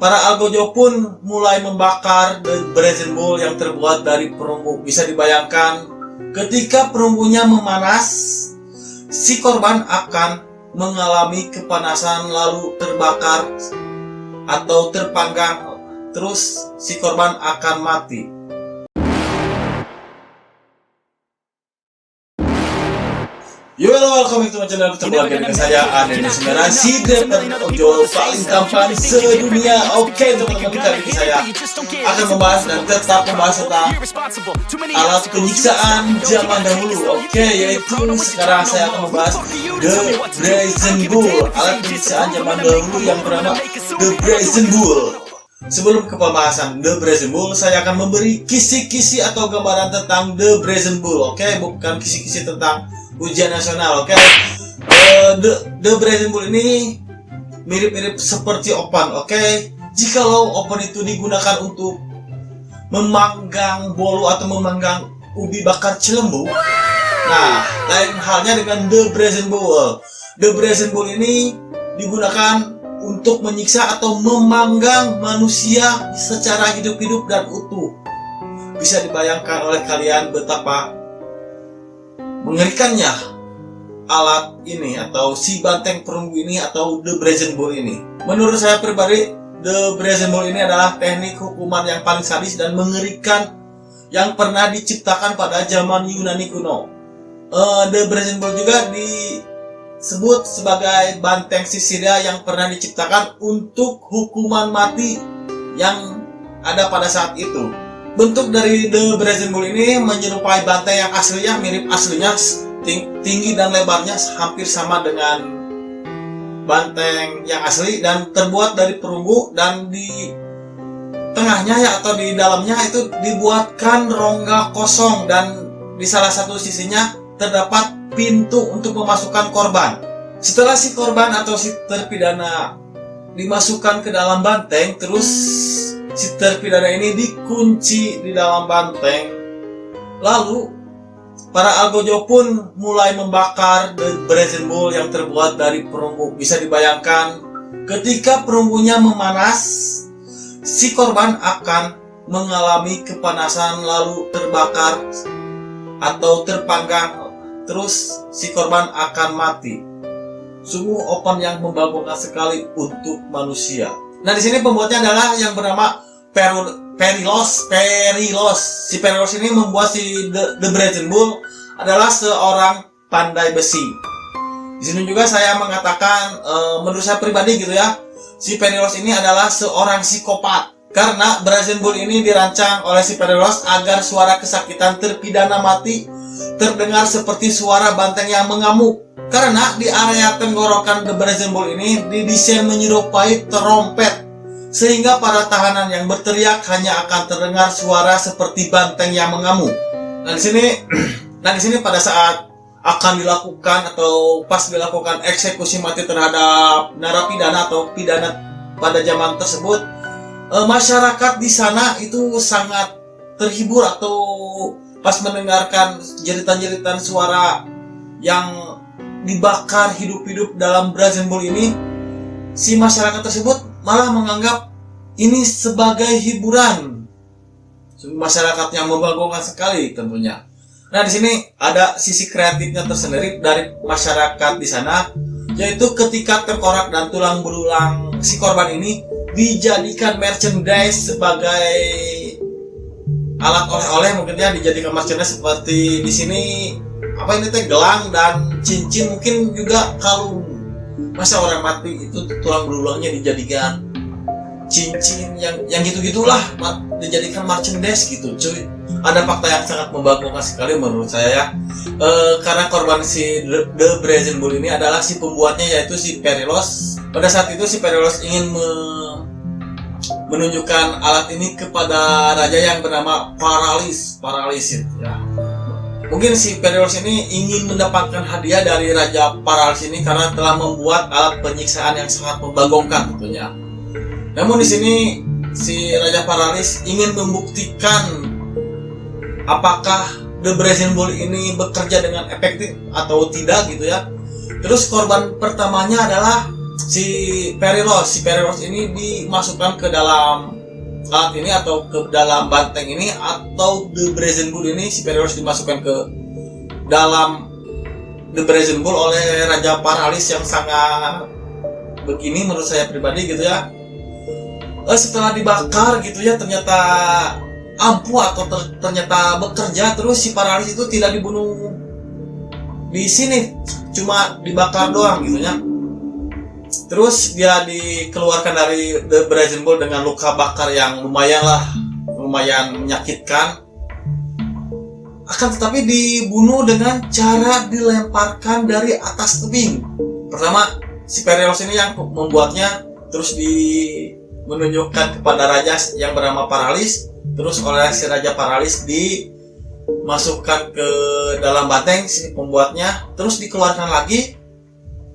Para algojo pun mulai membakar The Brazen Bull yang terbuat dari perunggu. Bisa dibayangkan, ketika perunggunya memanas, si korban akan mengalami kepanasan lalu terbakar atau terpanggang, terus si korban akan mati. Yo, welcome to my channel. Ketemu lagi dengan saya Aden Sembilan, si ojol paling tampan sedunia. Oke, teman-teman, kali ini saya akan membahas dan tetap membahas tentang alat penyiksaan zaman dahulu. Oke, yaitu sekarang saya akan membahas The Brazen Bull, alat penyiksaan zaman dahulu yang bernama The Brazen Bull. Sebelum ke pembahasan The Brazen Bull, saya akan memberi kisi-kisi atau gambaran tentang The Brazen Bull. Oke, bukan kisi-kisi tentang ujian nasional. Oke, The Brazen Bull ini mirip-mirip seperti opan. Oke, jikalau opan itu digunakan untuk memanggang bolu atau memanggang ubi bakar Cilembu, nah lain halnya dengan The Brazen Bull. The Brazen Bull ini digunakan untuk menyiksa atau memanggang manusia secara hidup-hidup dan utuh. Bisa dibayangkan oleh kalian betapa mengerikannya alat ini atau si banteng perunggu ini atau The Brazen Bull ini. Menurut saya pribadi, The Brazen Bull ini adalah teknik hukuman yang paling sadis dan mengerikan yang pernah diciptakan pada zaman Yunani kuno. The Brazen Bull juga disebut sebagai banteng Sisilia yang pernah diciptakan untuk hukuman mati yang ada pada saat itu. Bentuk dari The Brazen Bull ini menyerupai banteng yang aslinya, mirip aslinya, tinggi dan lebarnya hampir sama dengan banteng yang asli dan terbuat dari perunggu, dan di tengahnya ya atau di dalamnya itu dibuatkan rongga kosong dan di salah satu sisinya terdapat pintu untuk memasukkan korban. Setelah si korban atau si terpidana dimasukkan ke dalam banteng, terus si terpidana ini dikunci di dalam banteng. Lalu para algojo pun mulai membakar The Brazen Bull yang terbuat dari perunggu. Bisa dibayangkan, ketika perunggunya memanas, si korban akan mengalami kepanasan lalu terbakar atau terpanggang, terus si korban akan mati. Sungguh opan yang membanggakan sekali untuk manusia. Nah, di sini pembuatnya adalah yang bernama Perilos. Si Perilos ini membuat si The Brazen Bull adalah seorang pandai besi. Di sini juga saya mengatakan, menurut saya pribadi gitu ya, si Perilos ini adalah seorang psikopat. Karena Brazen Bull ini dirancang oleh si Perilos agar suara kesakitan terpidana mati terdengar seperti suara banteng yang mengamuk. Karena di area tenggorokan The Brazen Bull ini didesain menyerupai trompet, sehingga para tahanan yang berteriak hanya akan terdengar suara seperti banteng yang mengamuk. Nah di sini pada saat akan dilakukan atau pas dilakukan eksekusi mati terhadap narapidana atau pidana pada zaman tersebut, masyarakat di sana itu sangat terhibur atau pas mendengarkan jeritan-jeritan suara yang dibakar hidup-hidup dalam Brazen Bull ini. Si masyarakat tersebut malah menganggap ini sebagai hiburan. Masyarakat yang membanggakan sekali tentunya. Nah, di sini ada sisi kreatifnya tersendiri dari masyarakat di sana, yaitu ketika tengkorak dan tulang belulang si korban ini dijadikan merchandise sebagai alat oleh-oleh, mungkin ya dijadikan merchandise seperti di sini apa ini teh gelang dan cincin, mungkin juga kalung. Masa orang mati itu tulang belulangnya dijadikan cincin yang gitu-gitulah, dijadikan merchandise gitu, cuy. Ada fakta yang sangat membanggakan sekali menurut saya ya. Karena korban si The Brazen Bull ini adalah si pembuatnya, yaitu si Perilos. Pada saat itu si Perilos ingin menunjukkan alat ini kepada raja yang bernama Paralis ya. Mungkin si Perilos ini ingin mendapatkan hadiah dari Raja Paralis ini karena telah membuat alat penyiksaan yang sangat membanggakan tentunya. Namun di sini si Raja Paralis ingin membuktikan apakah The Brazen Bull ini bekerja dengan efektif atau tidak gitu ya. Terus korban pertamanya adalah si Perilos ini dimasukkan ke dalam alat ini atau ke dalam banteng ini, atau The Brazen Bull ini si Perilos dimasukkan ke dalam The Brazen Bull oleh Raja Paralis yang sangat begini menurut saya pribadi gitu ya. Setelah dibakar gitu ya, ternyata ampuh atau ternyata bekerja, terus si Paralis itu tidak dibunuh di sini, cuma dibakar doang gitu ya. Terus dia dikeluarkan dari The Brazen Bull dengan luka bakar yang lumayan menyakitkan. Akan tetapi dibunuh dengan cara dilemparkan dari atas tebing. Pertama, si Perilos ini yang membuatnya, terus menunjukkan kepada raja yang bernama Paralis, terus oleh si Raja Paralis dimasukkan ke dalam banteng si pembuatnya, terus dikeluarkan lagi,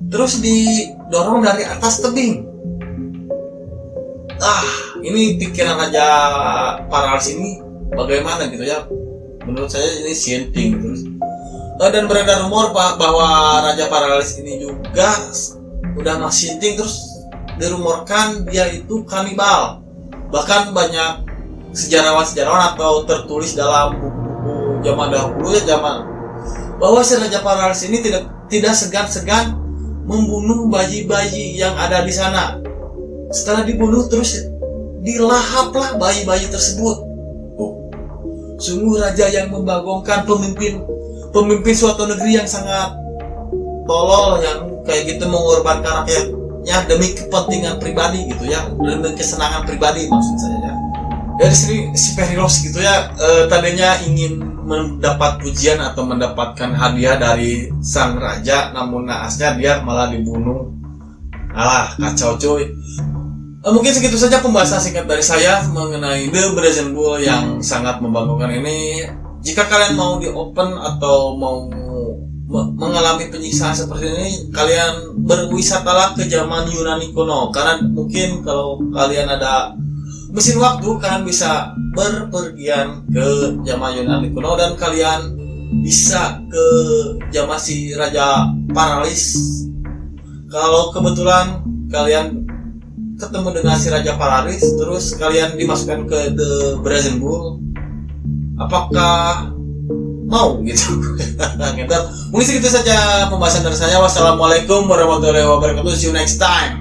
terus didorong dari atas tebing. Ini pikiran Raja Paralis ini bagaimana gitu ya? Menurut saya ini sinting terus. Dan beredar rumor bahwa Raja Paralis ini juga udah sinting, terus dirumorkan dia itu kanibal. Bahkan banyak sejarawan atau tertulis dalam buku zaman dahulu bahwa si Raja Paralis ini tidak segan-segan membunuh bayi-bayi yang ada di sana. Setelah dibunuh terus dilahaplah bayi-bayi tersebut. Sungguh raja yang membagongkan, pemimpin suatu negeri yang sangat tolol, yang kayak gitu mengorbankan rakyatnya demi kepentingan pribadi gitu ya, demi kesenangan pribadi maksud saya ya. Dari sini si Perilos gitu ya, tadinya ingin mendapat pujian atau mendapatkan hadiah dari sang raja, namun naasnya dia malah dibunuh. Kacau cuy. Mungkin segitu saja pembahasan singkat dari saya mengenai The Brazen Bull yang sangat membanggakan ini. Jika kalian mau di open atau mau mengalami penyiksaan seperti ini, kalian berwisatalah ke zaman Yunani kuno, karena mungkin kalau kalian ada mesin waktu, kalian bisa berpergian ke zaman Yunani kuno dan kalian bisa ke zaman si Raja Paralis. Kalau kebetulan kalian ketemu dengan si Raja Paralis, terus kalian dimasukkan ke The Brazen Bull, apakah mau gitu? Mungkin segitu saja pembahasan dari saya. Wassalamualaikum warahmatullahi wabarakatuh. See you next time.